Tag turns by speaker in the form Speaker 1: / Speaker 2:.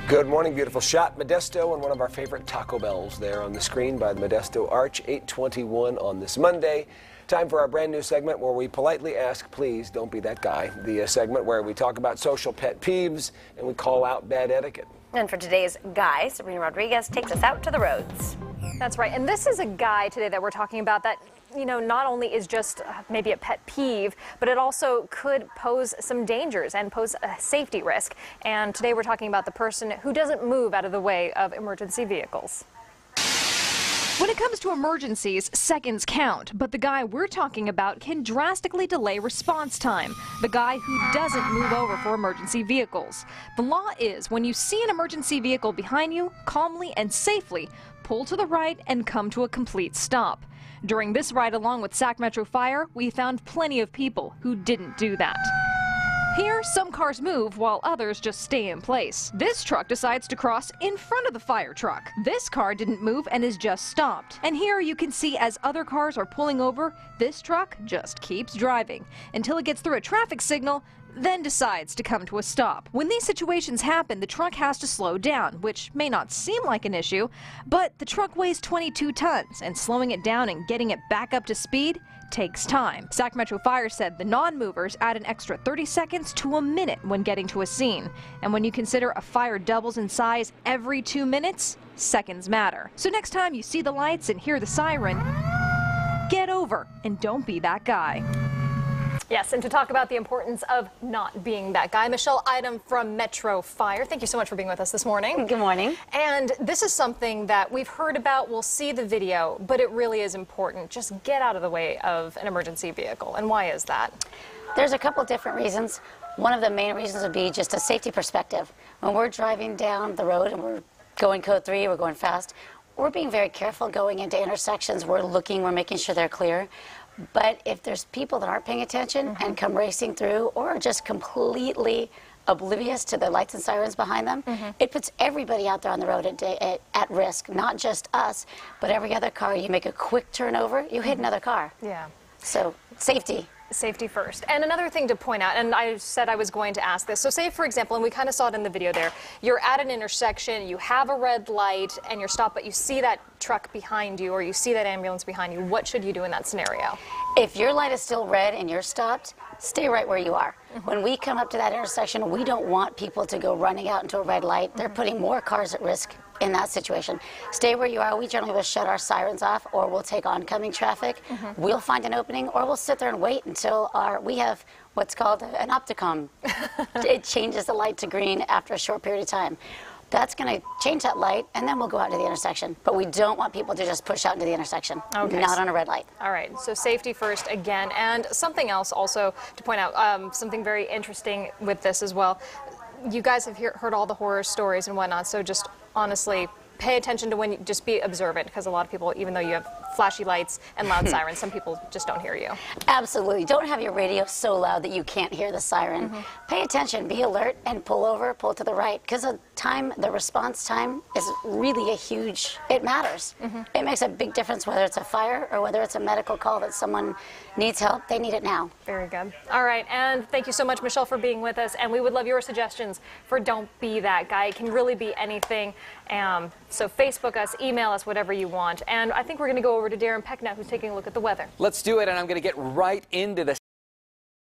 Speaker 1: Good morning, beautiful shot. Modesto and one of our favorite Taco Bells there on the screen by the Modesto Arch, 8:21 on this Monday. Time for our brand new segment where we politely ask, please don't be that guy. The segment where we talk about social pet peeves and we call out bad etiquette.
Speaker 2: And for today's guy, Sabrina Rodriguez takes us out to the roads.
Speaker 3: That's right. And this is a guy today that we're talking about that, not only is just maybe a pet peeve, but it also could pose some dangers and pose a safety risk. And today we're talking about the person who doesn't move out of the way of emergency vehicles. When it comes to emergencies, seconds count, but the guy we're talking about can drastically delay response time. The guy who doesn't move over for emergency vehicles. The law is when you see an emergency vehicle behind you, calmly and safely pull to the right and come to a complete stop. During this ride along with Sac Metro Fire, we found plenty of people who didn't do that. Here, some cars move while others just stay in place. This truck decides to cross in front of the fire truck. This car didn't move and is just stopped. And here you can see as other cars are pulling over, this truck just keeps driving until it gets through a traffic signal, then decides to come to a stop. When these situations happen, the truck has to slow down, which may not seem like an issue, but the truck weighs 22 tons, and slowing it down and getting it back up to speed takes time. Sac Metro Fire said the non-movers add an extra 30 seconds to a minute when getting to a scene. And when you consider a fire doubles in size every 2 minutes, seconds matter. So next time you see the lights and hear the siren, get over and don't be that guy. Yes, and to talk about the importance of not being that guy, Michelle Idem from Metro Fire. Thank you so much for being with us this morning.
Speaker 2: Good morning.
Speaker 3: And this is something that we've heard about, we'll see the video, but it really is important. Just get out of the way of an emergency vehicle. And why is that?
Speaker 4: There's a couple different reasons. One of the main reasons would be just a safety perspective. When we're driving down the road and we're going code 3, we're going fast, we're being very careful going into intersections. We're looking, we're making sure they're clear. But if there's people that aren't paying attention and come racing through or are just completely oblivious to the lights and sirens behind them, it puts everybody out there on the road at risk, not just us, but every other car. You make a quick turnover, you hit another car.
Speaker 3: Yeah.
Speaker 4: So safety.
Speaker 3: Safety first. And another thing to point out, and I said I was going to ask this, so say for example, and we kind of saw it in the video there, you're at an intersection, you have a red light and you're stopped, but you see that truck behind you or you see that ambulance behind you. What should you do in that scenario?
Speaker 4: If your light is still red and you're stopped, stay right where you are. When we come up to that intersection, we don't want people to go running out into a red light. They're putting more cars at risk in that situation. Stay where you are. We generally will shut our sirens off or we'll take oncoming traffic. We'll find an opening or we'll sit there and wait until we have what's called an opticom. It changes the light to green after a short period of time. That's going to change that light, and then we'll go out to the intersection. But we don't want people to just push out into the intersection, not on a red light.
Speaker 3: All right, so safety first again. And something else also to point out, something very interesting with this as well. You guys have heard all the horror stories and whatnot, so just honestly, pay attention to when you just be observant, because a lot of people, even though you have flashy lights and loud sirens, some people just don't hear you.
Speaker 4: Absolutely. Don't have your radio so loud that you can't hear the siren. Pay attention, be alert, and pull over, pull to the right, because the response time is really a huge, it matters. It makes a big difference whether it's a fire or whether it's a medical call that someone needs help. They need it now.
Speaker 3: Very good. All right, and thank you so much, Michelle, for being with us, and we would love your suggestions for Don't Be That Guy. It can really be anything. So Facebook us, email us, whatever you want. And I think we're going to go over to Darren Peck now, who's taking a look at the weather.
Speaker 5: Let's do it, and I'm going to get right into the